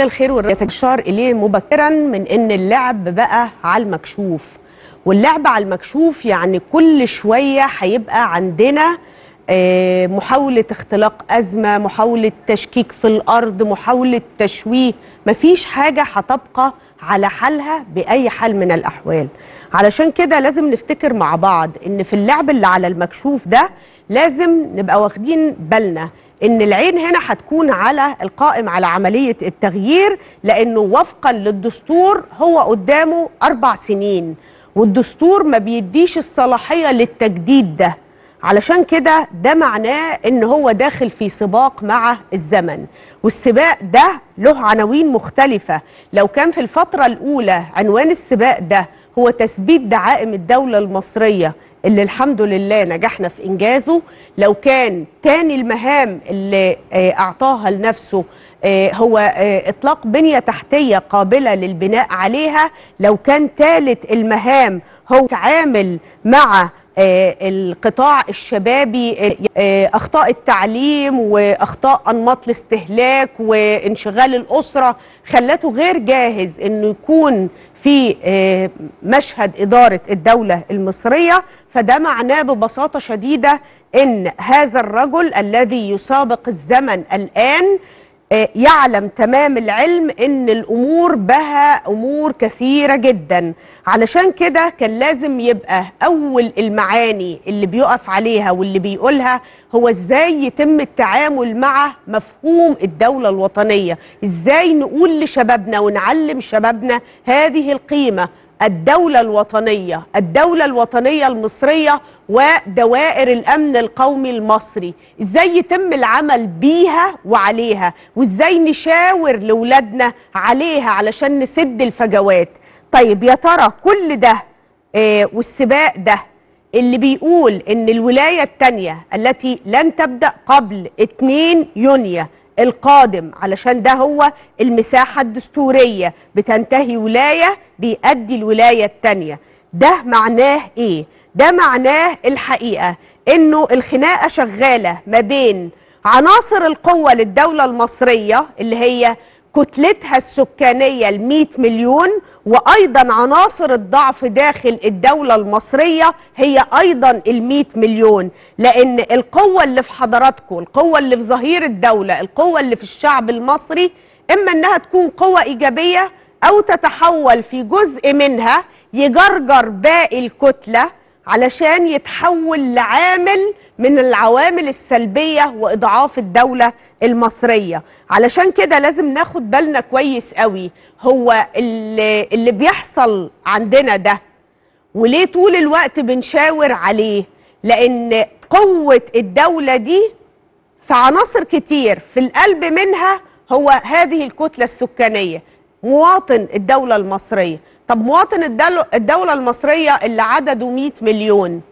كل الخير يتشار إليه مبكرا من إن اللعب بقى على المكشوف، واللعب على المكشوف يعني كل شوية هيبقى عندنا محاولة اختلاق أزمة، محاولة تشكيك في الأرض، محاولة تشويه. مفيش حاجة هتبقى على حالها بأي حال من الأحوال. علشان كده لازم نفتكر مع بعض إن في اللعب اللي على المكشوف ده لازم نبقى واخدين بالنا إن العين هنا هتكون على القائم على عملية التغيير، لأنه وفقا للدستور هو قدامه 4 سنين، والدستور ما بيديش الصلاحية للتجديد ده. علشان كده ده معناه إن هو داخل في سباق مع الزمن، والسباق ده له عناوين مختلفة. لو كان في الفترة الأولى عنوان السباق ده هو تثبيت دعائم الدولة المصرية اللي الحمد لله نجحنا في إنجازه، لو كان تاني المهام اللي أعطاها لنفسه هو إطلاق بنية تحتية قابلة للبناء عليها، لو كان ثالث المهام هو تعامل مع القطاع الشبابي، أخطاء التعليم وأخطاء أنماط الاستهلاك وانشغال الأسرة خلته غير جاهز إنه يكون في مشهد إدارة الدولة المصرية. فده معناه ببساطة شديدة إن هذا الرجل الذي يسابق الزمن الآن يعلم تمام العلم إن الأمور بها أمور كثيرة جدا. علشان كده كان لازم يبقى أول المعاني اللي بيقف عليها واللي بيقولها هو إزاي يتم التعامل مع مفهوم الدولة الوطنية، إزاي نقول لشبابنا ونعلم شبابنا هذه القيمة، الدولة الوطنية، الدولة الوطنية المصرية ودوائر الأمن القومي المصري، إزاي يتم العمل بيها وعليها، وإزاي نشاور لولادنا عليها علشان نسد الفجوات. طيب يا ترى كل ده والسباق ده اللي بيقول إن الولاية التانية التي لن تبدأ قبل 2 يونيو القادم، علشان ده هو المساحة الدستورية، بتنتهي ولاية بيأدي الولاية التانية، ده معناه إيه؟ ده معناه الحقيقة إنه الخناقة شغالة ما بين عناصر القوة للدولة المصرية اللي هي كتلتها السكانية 100 مليون، وأيضا عناصر الضعف داخل الدولة المصرية هي أيضا 100 مليون. لأن القوة اللي في حضراتكم، القوة اللي في ظهير الدولة، القوة اللي في الشعب المصري، إما أنها تكون قوة إيجابية أو تتحول في جزء منها يجرجر باقي الكتلة علشان يتحول لعامل من العوامل السلبية وإضعاف الدولة المصرية. علشان كده لازم ناخد بالنا كويس قوي هو اللي بيحصل عندنا ده وليه طول الوقت بنشاور عليه، لأن قوة الدولة دي في عناصر كتير، في القلب منها هو هذه الكتلة السكانية، مواطن الدولة المصرية. طب مواطن الدولة المصرية اللي عدده 100 مليون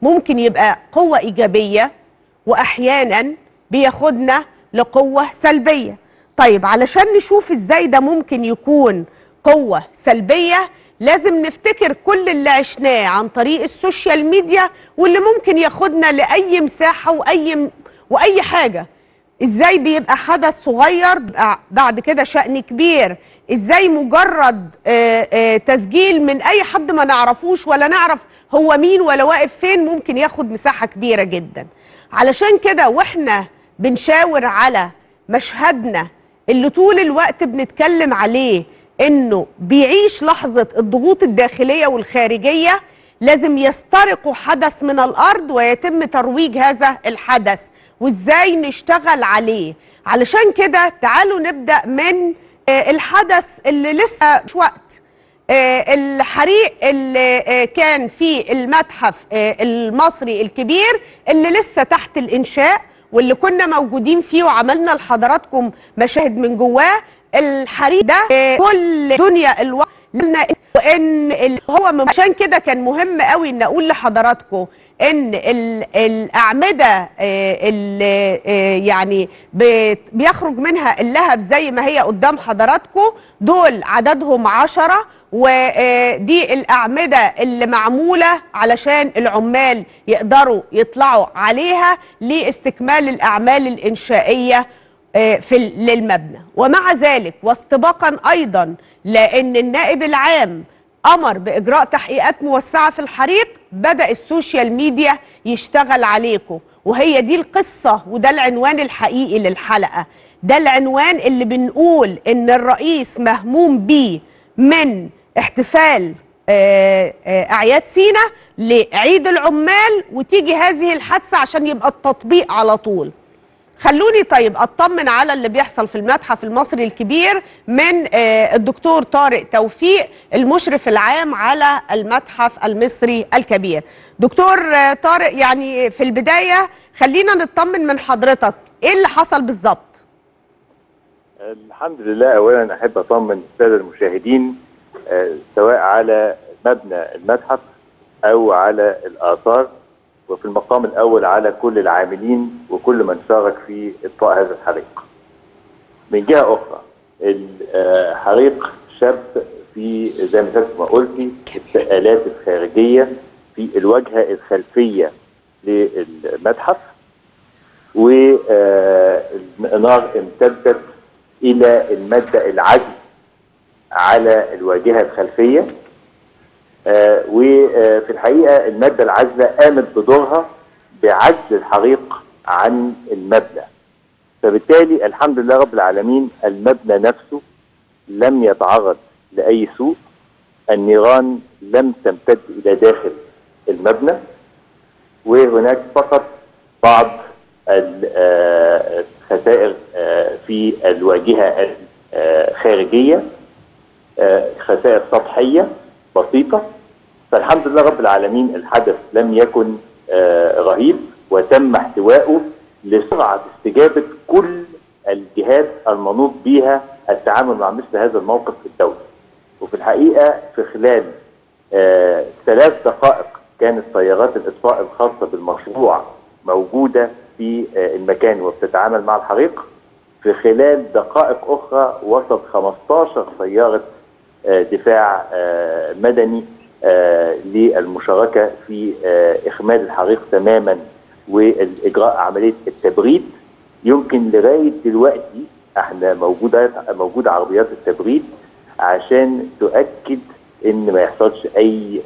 ممكن يبقى قوة إيجابية وأحيانا بياخدنا لقوة سلبية. طيب علشان نشوف إزاي ده ممكن يكون قوة سلبية لازم نفتكر كل اللي عشناه عن طريق السوشيال ميديا واللي ممكن ياخدنا لأي مساحة وأي حاجة. إزاي بيبقى حدث صغير بعد كده شأن كبير، إزاي مجرد تسجيل من أي حد ما نعرفوش ولا نعرف هو مين ولا واقف فين ممكن ياخد مساحة كبيرة جدا. علشان كده وإحنا بنشاور على مشهدنا اللي طول الوقت بنتكلم عليه إنه بيعيش لحظة الضغوط الداخلية والخارجية، لازم يسترقوا حدث من الأرض ويتم ترويج هذا الحدث وإزاي نشتغل عليه. علشان كده تعالوا نبدأ من الحدث اللي لسه مش وقت، الحريق اللي كان في المتحف المصري الكبير اللي لسه تحت الإنشاء واللي كنا موجودين فيه وعملنا لحضراتكم مشاهد من جواه. الحريق ده كل دنيا الوقت وإن هو عشان كده كان مهم قوي إن أقول لحضراتكم إن الأعمدة اللي يعني بيخرج منها اللهب زي ما هي قدام حضراتكم دول عددهم 10، ودي الأعمدة اللي معمولة علشان العمال يقدروا يطلعوا عليها لاستكمال الأعمال الإنشائية للمبنى. ومع ذلك واستباقا أيضا لأن النائب العام أمر بإجراء تحقيقات موسعة في الحريق، بدأ السوشيال ميديا يشتغل عليكم، وهي دي القصة وده العنوان الحقيقي للحلقة. ده العنوان اللي بنقول إن الرئيس مهموم بيه من احتفال أعياد سينا لعيد العمال، وتيجي هذه الحادثة عشان يبقى التطبيق على طول. خلوني طيب اطمن على اللي بيحصل في المتحف المصري الكبير من الدكتور طارق توفيق المشرف العام على المتحف المصري الكبير. دكتور طارق، يعني في البداية خلينا نطمن من حضرتك ايه اللي حصل بالظبط؟ الحمد لله. اولا احب اطمن الساده المشاهدين سواء على مبنى المتحف او على الاثار، وفي المقام الأول على كل العاملين وكل من شارك في إطفاء هذا الحريق. من جهة أخرى، الحريق شب في زي ما قلتي السقالات الخارجية في الواجهة الخلفية للمتحف، والنار امتدت إلى المادة العزل على الواجهة الخلفية. وفي الحقيقة المادة العازلة قامت بدورها بعزل الحريق عن المبنى، فبالتالي الحمد لله رب العالمين المبنى نفسه لم يتعرض لأي سوء. النيران لم تمتد إلى داخل المبنى، وهناك فقط بعض الخسائر في الواجهة الخارجية، خسائر سطحية بسيطة. فالحمد لله رب العالمين الحدث لم يكن رهيب، وتم احتوائه لسرعة استجابة كل الجهات المنوط بها التعامل مع مثل هذا الموقف في الدولة. وفي الحقيقة في خلال 3 دقائق كانت سيارات الإطفاء الخاصة بالمشروع موجودة في المكان وبتتعامل مع الحريق. في خلال دقائق أخرى وصلت 15 سيارة دفاع مدني للمشاركة في إخماد الحريق تماما والإجراء عملية التبريد. يمكن لغاية دلوقتي احنا موجودة عربيات التبريد عشان تؤكد ان ما يحصلش اي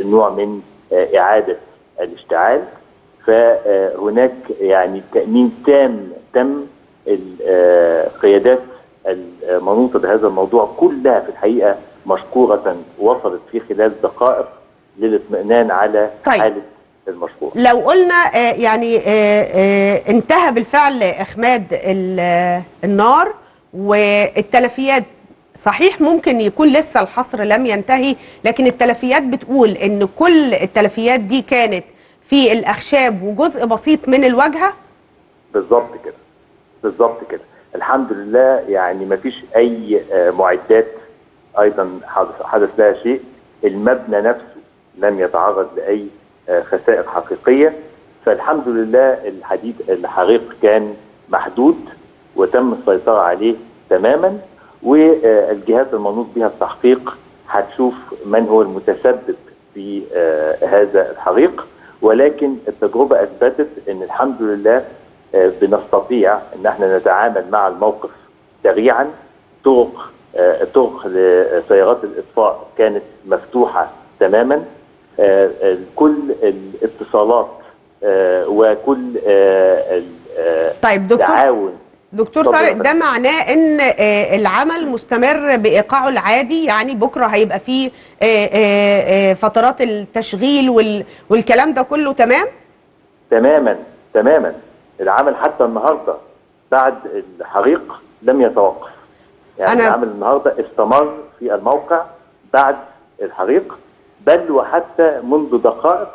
نوع من اعادة الاشتعال. فهناك يعني تأمين تام تم القيادات المنوطة بهذا الموضوع كلها في الحقيقة مشكورة وصلت في خلال دقائق للاطمئنان على حالة المشروع. لو قلنا يعني انتهى بالفعل إخماد النار والتلفيات، صحيح ممكن يكون لسه الحصر لم ينتهي، لكن التلفيات بتقول ان كل التلفيات دي كانت في الأخشاب وجزء بسيط من الواجهة. بالظبط كده، بالظبط كده. الحمد لله يعني ما فيش أي معدات أيضا حدث لها شيء. المبنى نفسه لم يتعرض لأي خسائر حقيقية. فالحمد لله الحريق كان محدود وتم السيطرة عليه تماما، والجهات المنوط بها التحقيق هتشوف من هو المتسبب في هذا الحريق. ولكن التجربة أثبتت أن الحمد لله بنستطيع أن احنا نتعامل مع الموقف سريعا. طرق لسيارات الإطفاء كانت مفتوحة تماما. كل الاتصالات وكل طيب دكتور طارق، ده معناه ان العمل مستمر بايقاعه العادي؟ يعني بكره هيبقى فيه فترات التشغيل والكلام ده كله تمام؟ تماما تماما. العمل حتى النهارده بعد الحريق لم يتوقف. يعني العمل النهارده استمر في الموقع بعد الحريق، بل وحتى منذ دقائق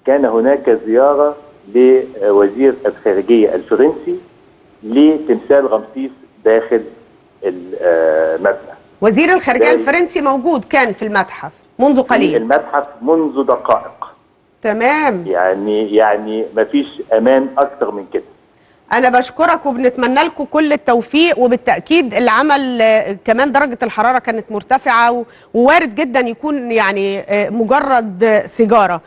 كان هناك زيارة لوزير الخارجية الفرنسي لتمثال رمسيس داخل المبنى. وزير الخارجية الفرنسي موجود كان في المتحف منذ قليل؟ في المتحف منذ دقائق. تمام. يعني مفيش أمان أكتر من كده. أنا بشكرك وبنتمنى لكم كل التوفيق، وبالتأكيد العمل كمان درجة الحرارة كانت مرتفعة ووارد جدا يكون يعني مجرد سيجارة.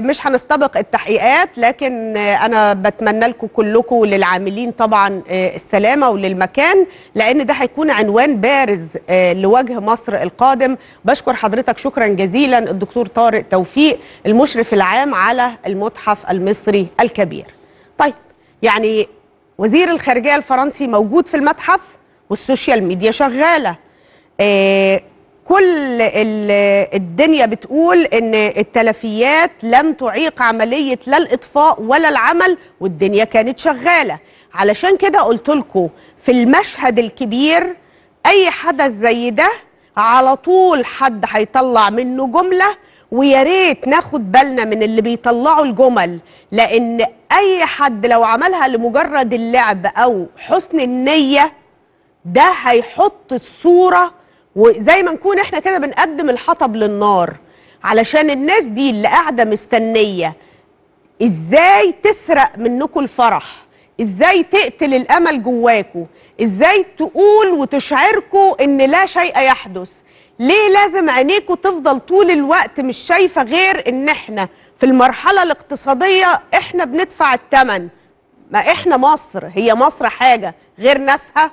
مش هنستبق التحقيقات، لكن انا بتمنى لكم كلكم وللعاملين طبعا السلامه وللمكان، لان ده هيكون عنوان بارز لوجه مصر القادم. بشكر حضرتك شكرا جزيلا الدكتور طارق توفيق المشرف العام على المتحف المصري الكبير. طيب يعني وزير الخارجيه الفرنسي موجود في المتحف والسوشيال ميديا شغاله. كل الدنيا بتقول ان التلفيات لم تعيق عملية لا الإطفاء ولا العمل، والدنيا كانت شغالة. علشان كده قلت لكم في المشهد الكبير اي حدث زي ده على طول حد هيطلع منه جملة، ويا ريت ناخد بالنا من اللي بيطلعوا الجمل، لان اي حد لو عملها لمجرد اللعب او حسن النية ده هيحط الصورة، وزي ما نكون احنا كده بنقدم الحطب للنار، علشان الناس دي اللي قاعده مستنيه ازاي تسرق منكم الفرح، ازاي تقتل الامل جواكم، ازاي تقول وتشعركم ان لا شيء يحدث. ليه لازم عينيكم تفضل طول الوقت مش شايفه غير ان احنا في المرحله الاقتصاديه احنا بندفع الثمن؟ ما احنا مصر، هي مصر حاجه غير ناسها؟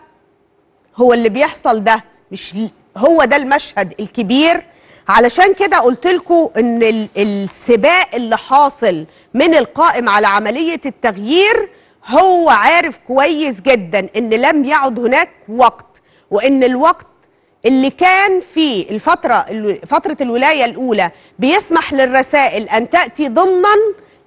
هو اللي بيحصل ده مش هو ده المشهد الكبير؟ علشان كده قلت لكم ان السباق اللي حاصل من القائم على عملية التغيير هو عارف كويس جدا ان لم يعد هناك وقت، وان الوقت اللي كان فيه فترة الولاية الأولى بيسمح للرسائل أن تأتي ضمنا،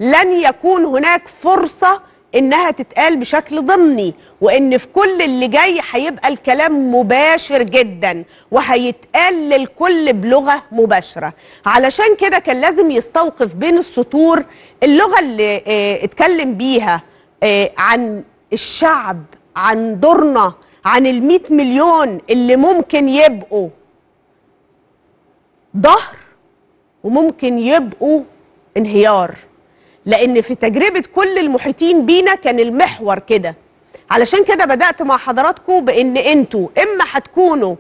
لن يكون هناك فرصة إنها تتقال بشكل ضمني، وإن في كل اللي جاي هيبقى الكلام مباشر جدا وهيتقال للكل بلغة مباشرة. علشان كده كان لازم يستوقف بين السطور اللغة اللي اتكلم بيها عن الشعب، عن دورنا، عن ال100 مليون اللي ممكن يبقوا ظهر وممكن يبقوا انهيار، لأن في تجربة كل المحيطين بينا كان المحور كده. علشان كده بدأت مع حضراتكم بأن انتوا إما هتكونوا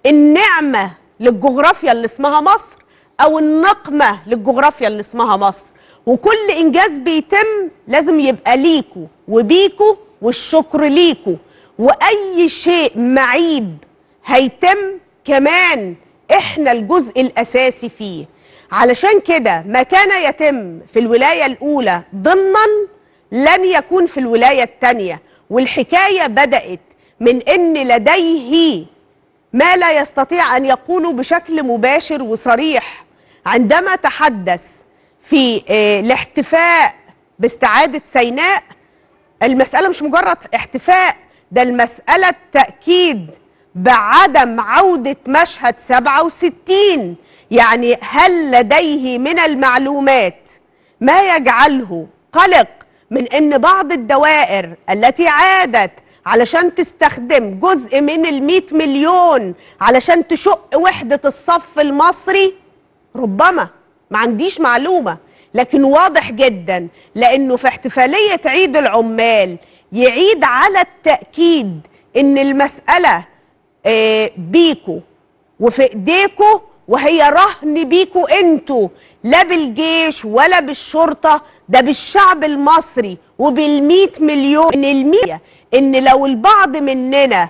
النعمة للجغرافيا اللي اسمها مصر أو النقمة للجغرافيا اللي اسمها مصر، وكل إنجاز بيتم لازم يبقى ليكوا وبيكوا والشكر ليكوا، وأي شيء معيب هيتم كمان إحنا الجزء الأساسي فيه. علشان كده ما كان يتم في الولاية الأولى ضمنا لن يكون في الولاية الثانية، والحكاية بدأت من إن لديه ما لا يستطيع أن يقوله بشكل مباشر وصريح عندما تحدث في الاحتفاء باستعادة سيناء. المسألة مش مجرد احتفاء، ده المسألة تأكيد بعدم عودة مشهد 67. يعني هل لديه من المعلومات ما يجعله قلق من ان بعض الدوائر التي عادت علشان تستخدم جزء من ال100 مليون علشان تشق وحدة الصف المصري؟ ربما، ما عنديش معلومة، لكن واضح جدا لانه في احتفالية عيد العمال يعيد على التأكيد ان المسألة بيكو وفي ايديكو، وهي رهن بيكو انتوا، لا بالجيش ولا بالشرطة، ده بالشعب المصري وبال100 مليون. ان لو البعض مننا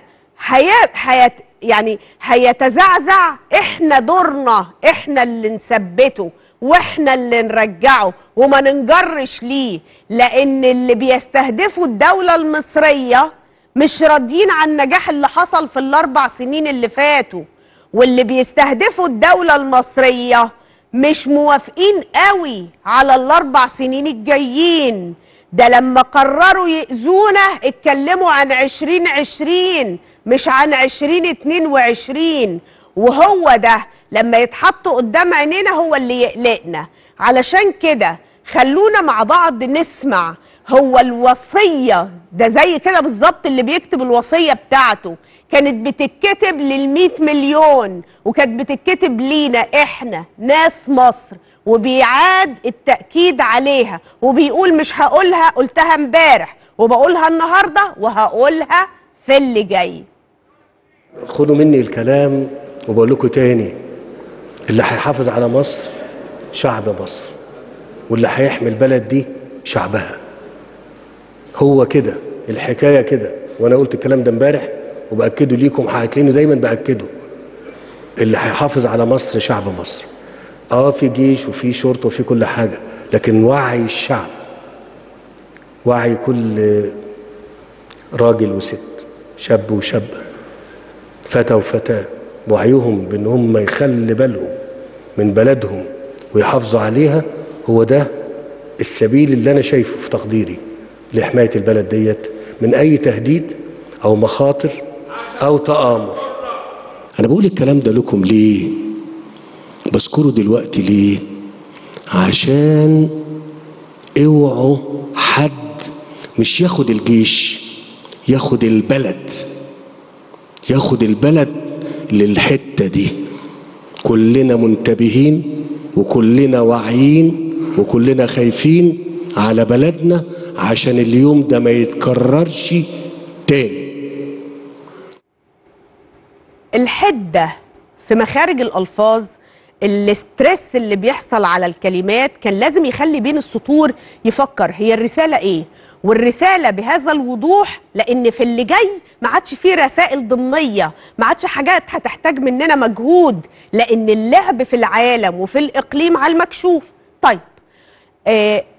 هيتزعزع، احنا دورنا احنا اللي نثبته واحنا اللي نرجعه وما ننجرش ليه، لان اللي بيستهدفوا الدولة المصرية مش راضيين عن النجاح اللي حصل في ال4 سنين اللي فاتوا، واللي بيستهدفوا الدولة المصرية مش موافقين قوي على ال4 سنين الجايين. ده لما قرروا يأذونا اتكلموا عن 2020 مش عن 2022، وهو ده لما يتحط قدام عينينا هو اللي يقلقنا. علشان كده خلونا مع بعض نسمع هو الوصية ده زي كده بالظبط، اللي بيكتب الوصية بتاعته كانت بتتكتب لل100 مليون وكانت بتتكتب لينا احنا ناس مصر، وبيعاد التأكيد عليها وبيقول مش هقولها، قلتها امبارح وبقولها النهارده وهقولها في اللي جاي. خدوا مني الكلام وبقول لكم تاني، اللي هيحافظ على مصر شعب مصر. واللي هيحمي البلد دي شعبها. هو كده الحكاية كده، وأنا قلت الكلام ده امبارح وبأكده ليكم، هتلاقيني دايما بأكده. اللي هيحافظ على مصر شعب مصر. في جيش وفي شرطة وفي كل حاجة، لكن وعي الشعب، وعي كل راجل وست، شاب وشابة، فتى وفتاة، وعيهم بأن هم يخلي بالهم من بلدهم ويحافظوا عليها، هو ده السبيل اللي أنا شايفه في تقديري لحماية البلد ديت من أي تهديد أو مخاطر أو تآمر. أنا بقول الكلام ده لكم ليه؟ بذكره دلوقتي ليه؟ عشان اوعوا حد مش ياخد الجيش، ياخد البلد، ياخد البلد للحتة دي. كلنا منتبهين وكلنا واعيين وكلنا خايفين على بلدنا عشان اليوم ده ما يتكررش تاني. الحدة في مخارج الألفاظ، الاسترس اللي بيحصل على الكلمات، كان لازم يخلي بين السطور يفكر هي الرسالة ايه، والرسالة بهذا الوضوح، لأن في اللي جاي ما عادش فيه رسائل ضمنية، ما عادش حاجات هتحتاج مننا مجهود، لأن اللعب في العالم وفي الإقليم على المكشوف. طيب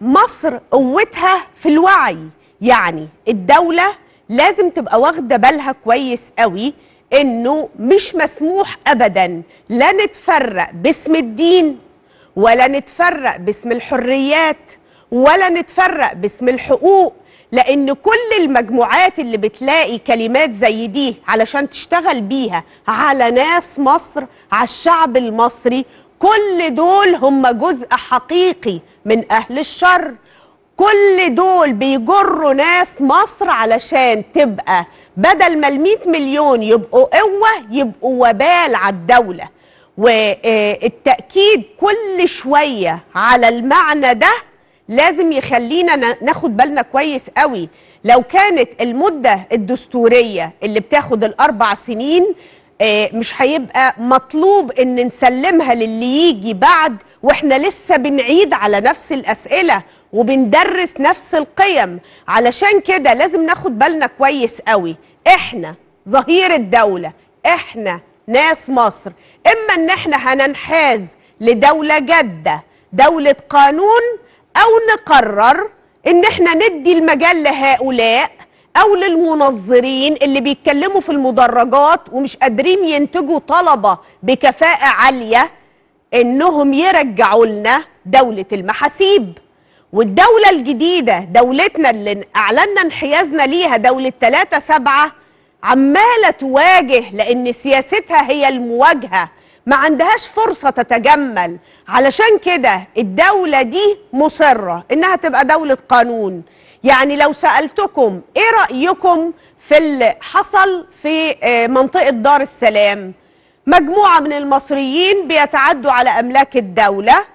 مصر قوتها في الوعي، يعني الدولة لازم تبقى واخدة بالها كويس قوي إنه مش مسموح أبدا لا نتفرق باسم الدين، ولا نتفرق باسم الحريات، ولا نتفرق باسم الحقوق، لأن كل المجموعات اللي بتلاقي كلمات زي دي علشان تشتغل بيها على ناس مصر، على الشعب المصري، كل دول هم جزء حقيقي من أهل الشر. كل دول بيجروا ناس مصر علشان تبقى بدل ما ال100 مليون يبقوا قوة، يبقوا وبال على الدولة. والتأكيد كل شوية على المعنى ده لازم يخلينا ناخد بالنا كويس قوي. لو كانت المدة الدستورية اللي بتاخد ال4 سنين مش هيبقى مطلوب ان نسلمها للي يجي بعد واحنا لسه بنعيد على نفس الأسئلة وبندرس نفس القيم. علشان كده لازم ناخد بالنا كويس قوي، احنا ظهير الدولة، احنا ناس مصر، اما ان احنا هننحاز لدولة جادة، دولة قانون، او نقرر ان احنا ندي المجال لهؤلاء او للمنظرين اللي بيتكلموا في المدرجات ومش قادرين ينتجوا طلبة بكفاءة عالية انهم يرجعوا لنا دولة المحاسيب. والدولة الجديدة، دولتنا اللي اعلنا انحيازنا ليها، دولة 3/7، عمالة تواجه، لان سياستها هي المواجهة، ما عندهاش فرصة تتجمل. علشان كده الدولة دي مصرة انها تبقى دولة قانون. يعني لو سألتكم ايه رأيكم في اللي حصل في منطقة دار السلام، مجموعة من المصريين بيتعدوا على أملاك الدولة،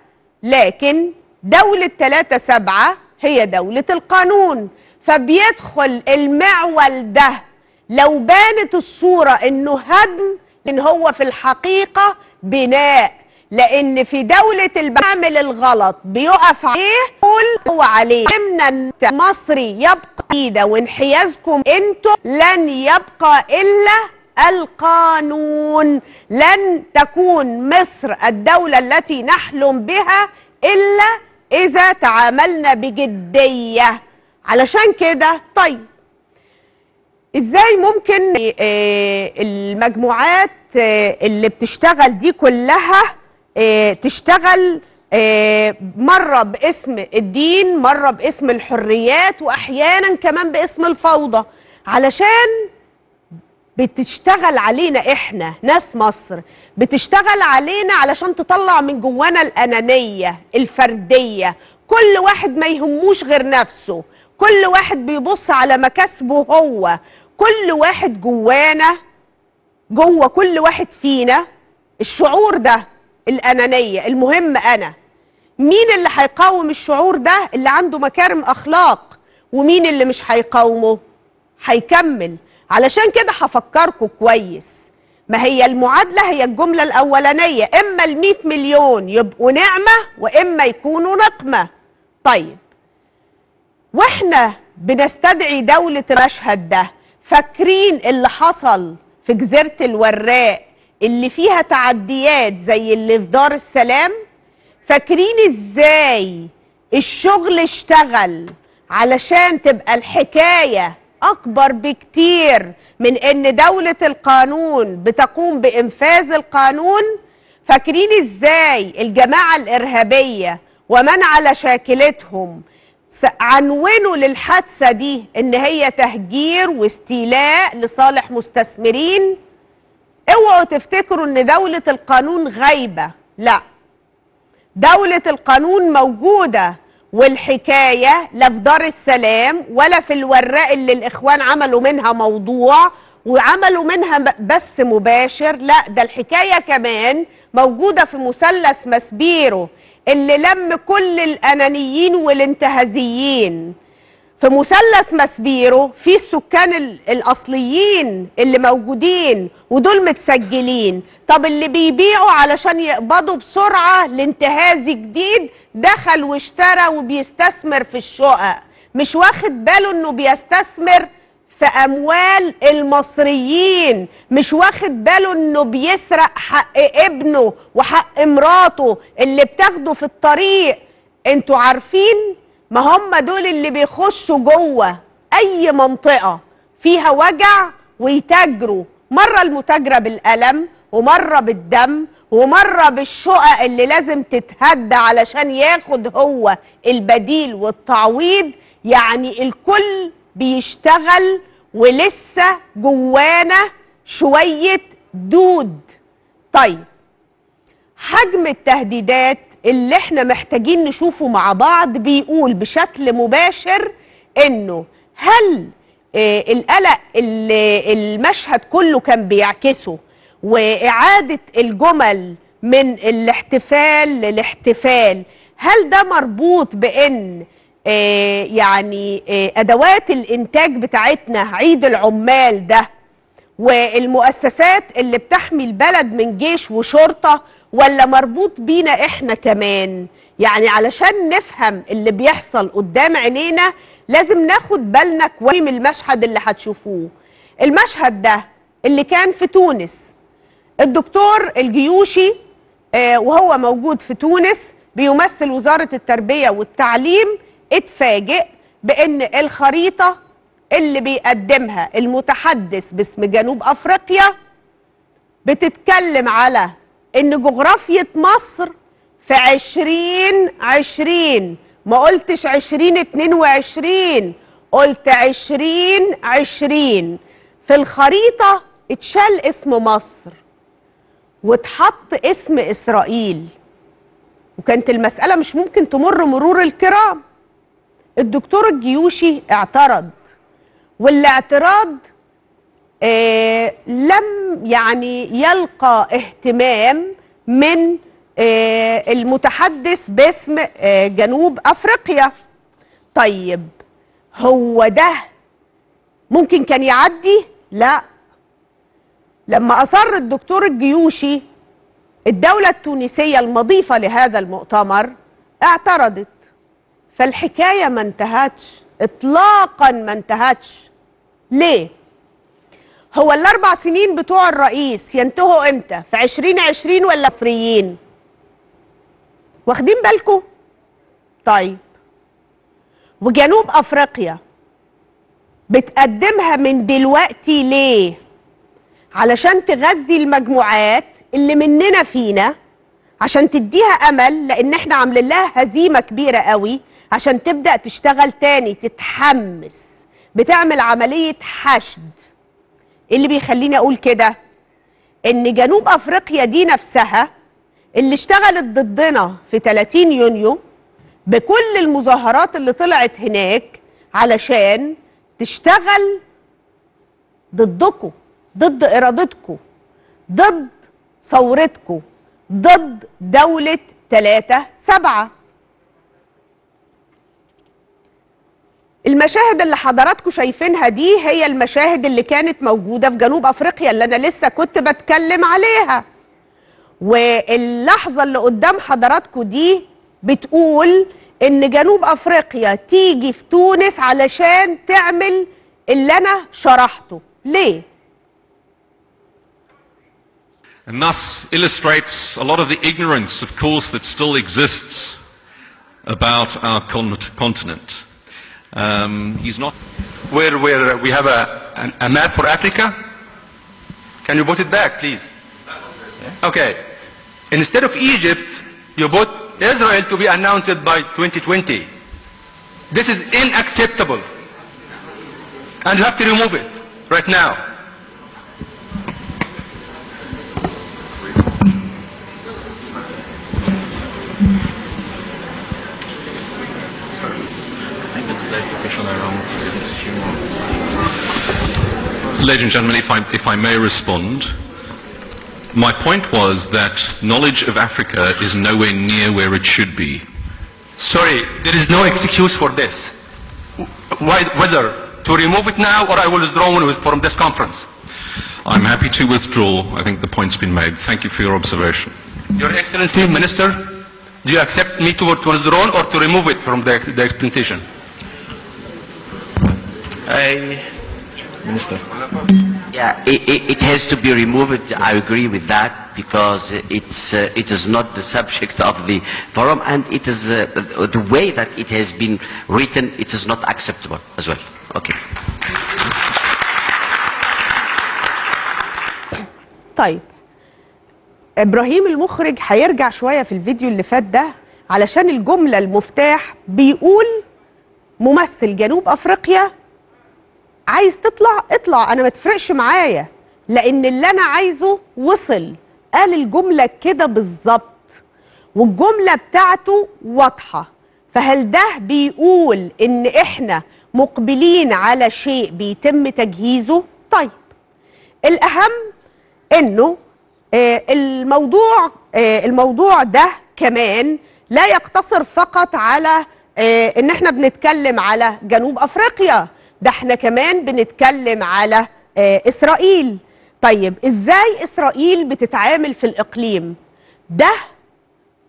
لكن دولة 3/7 هي دولة القانون. فبيدخل المعول ده لو بانت الصورة انه هدم، ان هو في الحقيقة بناء، لان في دولة بعمل الغلط بيقف عليه يقول هو عليه. ان مصري يبقى ايده وانحيازكم انتم لن يبقى الا القانون. لن تكون مصر الدولة التي نحلم بها الا اذا تعاملنا بجدية. علشان كده طيب ازاي ممكن المجموعات اللي بتشتغل دي كلها تشتغل مرة باسم الدين، مرة باسم الحريات، واحيانا كمان باسم الفوضى، علشان بتشتغل علينا احنا ناس مصر، بتشتغل علينا علشان تطلع من جوانا الأنانية الفردية. كل واحد ما يهموش غير نفسه، كل واحد بيبص على مكاسبه هو، كل واحد جوانا، جوه كل واحد فينا الشعور ده، الأنانية، المهم أنا. مين اللي هيقاوم الشعور ده؟ اللي عنده مكارم أخلاق. ومين اللي مش هيقاومه؟ هيكمل. علشان كده هفكركم كويس، ما هي المعادلة هي الجملة الأولانية، إما ال100 مليون يبقوا نعمة وإما يكونوا نقمة. طيب واحنا بنستدعي دولة المشهد ده، فاكرين اللي حصل في جزيرة الوراق اللي فيها تعديات زي اللي في دار السلام؟ فاكرين ازاي الشغل اشتغل علشان تبقى الحكاية أكبر بكتير من إن دولة القانون بتقوم بإنفاذ القانون؟ فاكرين إزاي الجماعة الإرهابية ومن على شاكلتهم عنونوا للحادثة دي إن هي تهجير واستيلاء لصالح مستثمرين؟ اوعوا تفتكروا إن دولة القانون غايبة، لا، دولة القانون موجودة، والحكاية لا في دار السلام ولا في الوراق اللي الإخوان عملوا منها موضوع وعملوا منها بث مباشر، لا، ده الحكاية كمان موجودة في مثلث ماسبيرو اللي لم كل الأنانيين والانتهازيين. في مثلث ماسبيرو في السكان الأصليين اللي موجودين ودول متسجلين. طب اللي بيبيعوا علشان يقبضوا بسرعة لانتهازي جديد دخل واشترى وبيستثمر في الشقق، مش واخد باله انه بيستثمر في اموال المصريين، مش واخد باله انه بيسرق حق ابنه وحق مراته اللي بتاخده في الطريق. انتوا عارفين ما هم دول اللي بيخشوا جوه اي منطقة فيها وجع ويتاجروا، مرة المتاجرة بالألم ومرة بالدم ومرة بالشقق اللي لازم تتهدى علشان ياخد هو البديل والتعويض. يعني الكل بيشتغل ولسه جوانا شوية دود. طيب حجم التهديدات اللي احنا محتاجين نشوفه مع بعض بيقول بشكل مباشر انه هل القلق اللي المشهد كله كان بيعكسه وإعادة الجمل من الاحتفال للاحتفال، هل ده مربوط بأن أدوات الإنتاج بتاعتنا عيد العمال ده والمؤسسات اللي بتحمي البلد من جيش وشرطة، ولا مربوط بينا إحنا كمان؟ يعني علشان نفهم اللي بيحصل قدام عينينا لازم ناخد بالنا كويس من المشهد اللي هتشوفوه. المشهد ده اللي كان في تونس، الدكتور الجيوشي وهو موجود في تونس بيمثل وزارة التربية والتعليم اتفاجئ بأن الخريطة اللي بيقدمها المتحدث باسم جنوب أفريقيا بتتكلم على أن جغرافية مصر في 2020، ما قلتش 2022، قلت 2020. في الخريطة اتشال اسم مصر واتحط اسم إسرائيل، وكانت المسألة مش ممكن تمر مرور الكرام. الدكتور الجيوشي اعترض، والاعتراض لم يلقى اهتمام من المتحدث باسم جنوب أفريقيا. طيب هو ده ممكن كان يعدي؟ لا. لما أصر الدكتور الجيوشي الدولة التونسية المضيفة لهذا المؤتمر اعترضت، فالحكاية ما انتهتش اطلاقا، ما انتهتش. ليه؟ هو ال4 سنين بتوع الرئيس ينتهوا امتى؟ في 2020 ولا مصريين؟ واخدين بالكم؟ طيب وجنوب افريقيا بتقدمها من دلوقتي ليه؟ علشان تغذي المجموعات اللي مننا فينا، عشان تديها امل، لان احنا عاملين لها هزيمه كبيره قوي عشان تبدا تشتغل تاني، تتحمس، بتعمل عمليه حشد. اللي بيخليني اقول كده ان جنوب افريقيا دي نفسها اللي اشتغلت ضدنا في 30 يونيو بكل المظاهرات اللي طلعت هناك علشان تشتغل ضدكم، ضد ارادتكم، ضد ثورتكم، ضد دولة 3/7. المشاهد اللي حضراتكم شايفينها دي هي المشاهد اللي كانت موجودة في جنوب أفريقيا اللي أنا لسه كنت بتكلم عليها. واللحظة اللي قدام حضراتكم دي بتقول ان جنوب افريقيا تيجي في تونس علشان تعمل اللي انا شرحته؟ ليه؟ And thus illustrates a lot of the ignorance, of course, that still exists about our continent. He's not... Where we have a map for Africa? Can you put it back, please? Okay. Instead of Egypt, you put Israel to be announced by 2020. This is unacceptable. And you have to remove it right now. Ladies and gentlemen, if I may respond, my point was that knowledge of Africa is nowhere near where it should be. Sorry, there is no excuse for this. Whether to remove it now or I will withdraw from this conference. I'm happy to withdraw. I think the point's been made. Thank you for your observation. Your Excellency, Minister, do you accept me to withdraw or to remove it from the presentation? Minister. Yeah, it has to be removed. I agree with that because it is not the subject of the forum, and it is the way that it has been written. It is not acceptable as well. Okay. طيب ابراهيم المخرج هيرجع شويه في الفيديو اللي فات ده علشان الجمله المفتاح بيقول ممثل جنوب افريقيا عايز تطلع اطلع، انا ما تفرقش معايا لان اللي انا عايزه وصل. قال الجمله كده بالظبط والجمله بتاعته واضحه. فهل ده بيقول ان احنا مقبلين على شيء بيتم تجهيزه؟ طيب الاهم انه الموضوع ده كمان لا يقتصر فقط على ان احنا بنتكلم على جنوب افريقيا، ده احنا كمان بنتكلم على اسرائيل. طيب ازاي اسرائيل بتتعامل في الاقليم؟ ده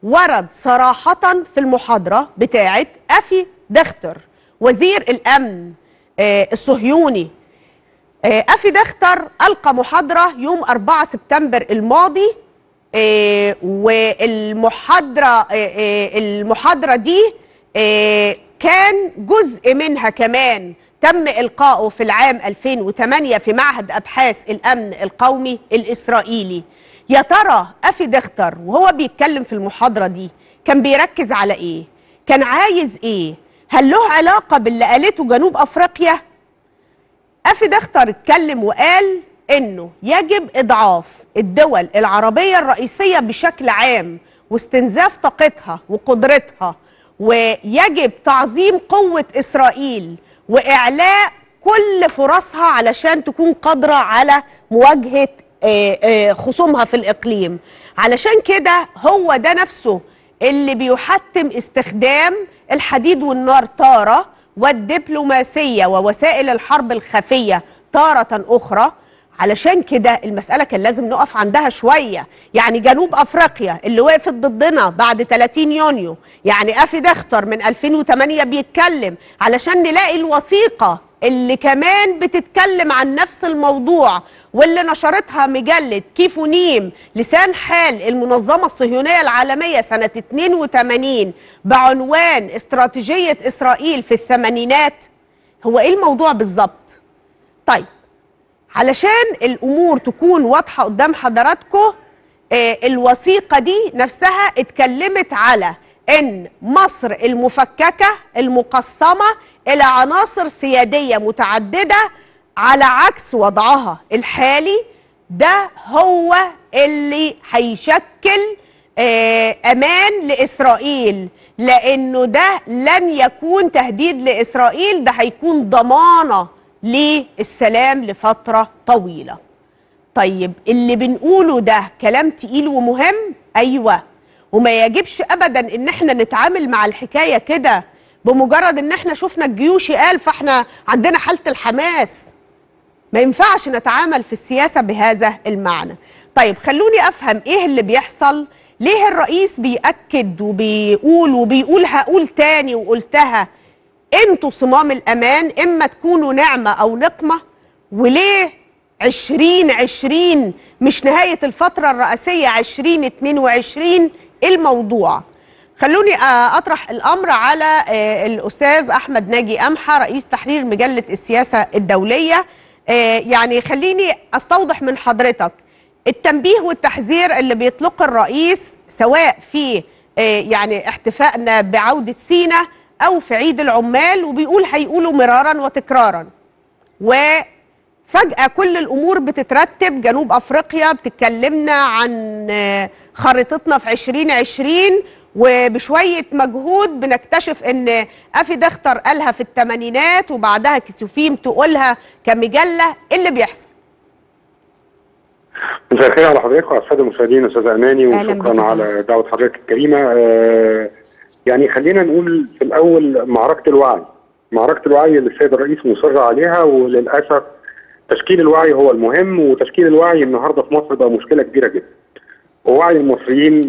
ورد صراحة في المحاضرة بتاعت أفي دختر وزير الأمن الصهيوني. أفي دختر ألقى محاضرة يوم 4 سبتمبر الماضي، والمحاضرة دي كان جزء منها كمان تم إلقائه في العام 2008 في معهد أبحاث الأمن القومي الإسرائيلي. يا ترى أفي دختر وهو بيتكلم في المحاضرة دي كان بيركز على إيه؟ كان عايز إيه؟ هل له علاقة باللي قالته جنوب أفريقيا؟ أفي دختر اتكلم وقال إنه يجب إضعاف الدول العربية الرئيسية بشكل عام واستنزاف طاقتها وقدرتها، ويجب تعظيم قوة إسرائيل وإعلاء كل فرصها علشان تكون قادرة على مواجهة خصومها في الإقليم. علشان كده هو ده نفسه اللي بيحتم استخدام الحديد والنار تارة والدبلوماسية ووسائل الحرب الخفية تارة أخرى. علشان كده المسألة كان لازم نقف عندها شوية. يعني جنوب أفريقيا اللي وقفت ضدنا بعد 30 يونيو، يعني أفي دختر من 2008 بيتكلم علشان نلاقي الوثيقة اللي كمان بتتكلم عن نفس الموضوع واللي نشرتها مجلة كيفونيم لسان حال المنظمة الصهيونية العالمية سنة 82 بعنوان استراتيجية إسرائيل في الثمانينات. هو إيه الموضوع بالظبط؟ طيب علشان الأمور تكون واضحة قدام حضراتكم، الوثيقة دي نفسها اتكلمت على إن مصر المفككة المقسمة إلى عناصر سيادية متعددة على عكس وضعها الحالي، ده هو اللي هيشكل أمان لإسرائيل، لأنه ده لن يكون تهديد لإسرائيل، ده هيكون ضمانة للسلام لفترة طويلة. طيب اللي بنقوله ده كلام تقيل ومهم، أيوة، وما يجبش أبدا إن احنا نتعامل مع الحكاية كده بمجرد إن احنا شفنا الجيوش قال فاحنا عندنا حالة الحماس. ما ينفعش نتعامل في السياسة بهذا المعنى. طيب خلوني أفهم إيه اللي بيحصل ليه الرئيس بيأكد وبيقول هقول تاني وقلتها انتوا صمام الأمان، إما تكونوا نعمة أو نقمة؟ وليه 2020 مش نهاية الفترة الرئاسية 2022 الموضوع؟ خلوني أطرح الأمر على الأستاذ أحمد ناجي أمحى رئيس تحرير مجلة السياسة الدولية. يعني خليني أستوضح من حضرتك التنبيه والتحذير اللي بيطلق الرئيس سواء في يعني احتفائنا بعودة سيناء أو في عيد العمال، وبيقول هيقولوا مرارا وتكرارا، وفجأة كل الأمور بتترتب. جنوب أفريقيا بتتكلمنا عن خريطتنا في 2020، وبشوية مجهود بنكتشف ان افي دختر قالها في الثمانينات وبعدها كسوفيم تقولها كمجلة. اللي بيحصل؟ مساء الخير على حضرتك وعلى الساده المشاهدين. استاذ اماني، وشكرا على دعوه حضرتك الكريمه. يعني خلينا نقول في الاول معركه الوعي اللي السيد الرئيس مصر عليها، وللاسف تشكيل الوعي هو المهم، وتشكيل الوعي النهارده في مصر بقى مشكله كبيره جدا. ووعي المصريين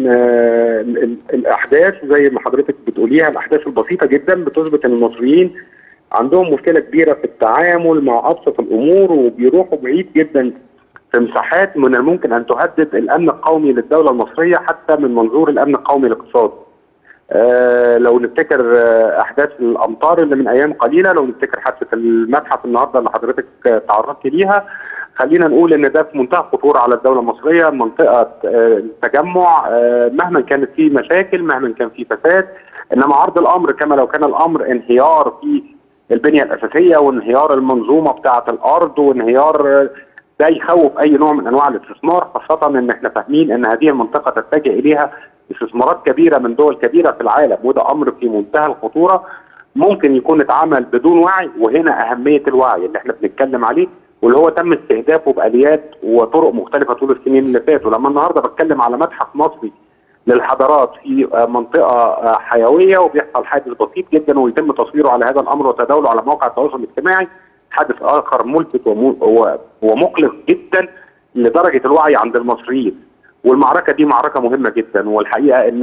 الاحداث زي ما حضرتك بتقوليها، الاحداث البسيطه جدا بتثبت ان المصريين عندهم مشكله كبيره في التعامل مع ابسط الامور، وبيروحوا بعيد جدا في مساحات من الممكن ان تهدد الامن القومي للدوله المصريه حتى من منظور الامن القومي الاقتصادي. لو نفتكر احداث الامطار اللي من ايام قليله، لو نفتكر حادثه المتحف النهارده اللي حضرتك تعرضت ليها، خلينا نقول ان ده في منتهى الخطوره على الدوله المصريه. منطقه التجمع مهما كانت فيه مشاكل، مهما كان فيه فساد، انما عرض الامر كما لو كان الامر انهيار في البنيه الاساسيه وانهيار المنظومه بتاعه الارض وانهيار، ده يخوف اي نوع من انواع الاستثمار، خاصه ان احنا فاهمين ان هذه المنطقه تتجه اليها استثمارات كبيره من دول كبيره في العالم، وده امر في منتهى الخطوره ممكن يكون اتعمل بدون وعي. وهنا اهميه الوعي اللي احنا بنتكلم عليه، واللي هو تم استهدافه باليات وطرق مختلفه طول السنين اللي فاتوا. لما النهارده بتكلم على متحف مصري للحضارات في منطقه حيويه وبيحصل حادث بسيط جدا ويتم تصويره على هذا الامر وتداوله على مواقع التواصل الاجتماعي، حادث اخر ملفت ومقلق جدا لدرجه الوعي عند المصريين. والمعركه دي معركه مهمه جدا، والحقيقه ان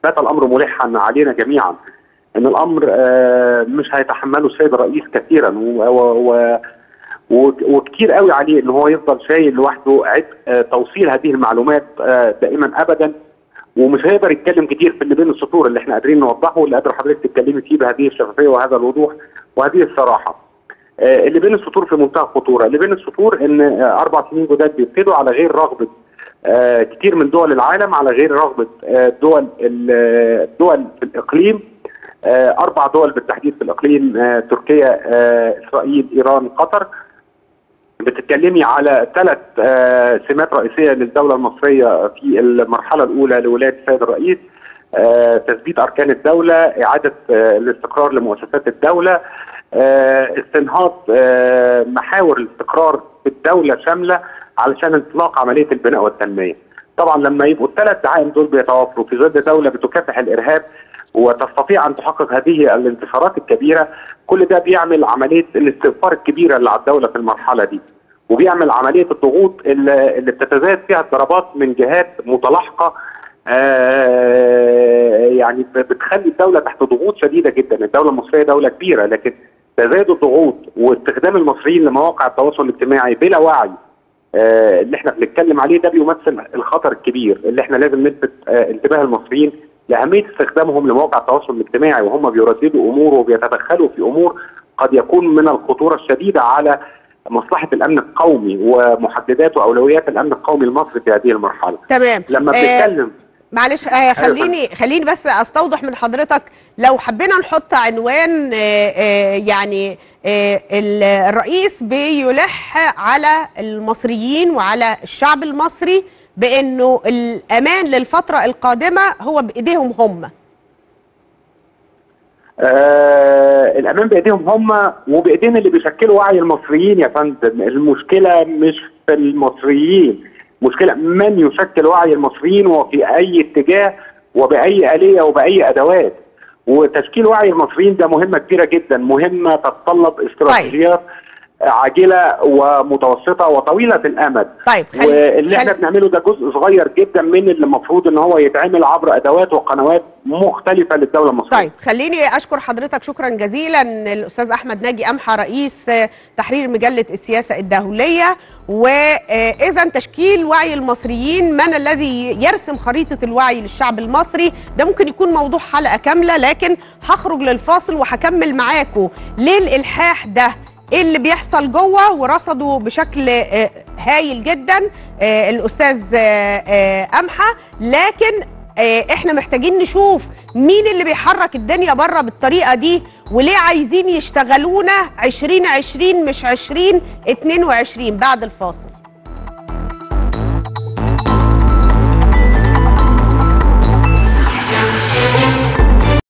بات الامر ملحا علينا جميعا ان الامر مش هيتحمله السيد الرئيس كثيرا، وكتير قوي عليه ان هو يفضل شايل لوحده عبء توصيل هذه المعلومات دائما ابدا، ومش هيقدر يتكلم كتير في اللي بين السطور اللي احنا قادرين نوضحه، واللي قادر حضرتك تتكلمي فيه بهذه الشفافيه وهذا الوضوح وهذه الصراحه. اللي بين السطور في منتهى الخطوره، اللي بين السطور ان 4 سنين جداد بيبتدوا على غير رغبه كتير من دول العالم، على غير رغبه دول في الاقليم. 4 دول بالتحديد في الاقليم، تركيا، اسرائيل، ايران، قطر. بتتكلمي على 3 سمات رئيسيه للدوله المصريه في المرحله الاولى لولايه السيد الرئيس: تثبيت اركان الدوله، اعاده الاستقرار لمؤسسات الدوله، استنهاض محاور الاستقرار في الدوله شامله علشان انطلاق عمليه البناء والتنميه. طبعا لما يبقوا ال3 دعائم دول بيتوافروا في ظل دوله بتكافح الارهاب وتستطيع ان تحقق هذه الانتصارات الكبيره، كل ده بيعمل عمليه الاستغفار الكبيره اللي على الدوله في المرحله دي، وبيعمل عمليه الضغوط اللي بتتزايد فيها الضربات من جهات متلاحقه، يعني بتخلي الدوله تحت ضغوط شديده جدا. الدوله المصريه دوله كبيره، لكن تزايد الضغوط واستخدام المصريين لمواقع التواصل الاجتماعي بلا وعي اللي احنا بنتكلم عليه، ده بيمثل الخطر الكبير اللي احنا لازم نلفت انتباه المصريين لأهمية استخدامهم لمواقع التواصل الاجتماعي وهم بيرددوا أمور وبيتدخلوا في أمور قد يكون من الخطورة الشديدة على مصلحة الأمن القومي ومحددات وأولويات الأمن القومي المصري في هذه المرحلة. تمام. لما بنتكلم معلش خليني بس أستوضح من حضرتك، لو حبينا نحط عنوان يعني الرئيس بيلح على المصريين وعلى الشعب المصري بأنه الأمان للفترة القادمة هو بإيديهم هم. الأمان بإيديهم هم وبإيدين اللي بيشكلوا وعي المصريين يا فندم. المشكلة مش في المصريين، مشكلة من يشكل وعي المصريين وفي أي اتجاه وبأي آلية وبأي أدوات. وتشكيل وعي المصريين ده مهمة كبيرة جدا، مهمة تتطلب استراتيجيات عاجله ومتوسطه وطويله الامد. طيب واللي احنا بنعمله ده جزء صغير جدا من اللي المفروض ان هو يتعمل عبر ادوات وقنوات مختلفه للدوله المصريه. طيب خليني اشكر حضرتك شكرا جزيلا الاستاذ احمد ناجي قمحة رئيس تحرير مجله السياسه الدوليه. واذا تشكيل وعي المصريين، من الذي يرسم خريطه الوعي للشعب المصري؟ ده ممكن يكون موضوع حلقه كامله، لكن هخرج للفاصل وهكمل معاكم ليه الالحاح ده، ايه اللي بيحصل جوه، ورصدوا بشكل هايل جدا الاستاذ قمحة. لكن احنا محتاجين نشوف مين اللي بيحرك الدنيا بره بالطريقه دي، وليه عايزين يشتغلونا 2020 مش 2022 بعد الفاصل.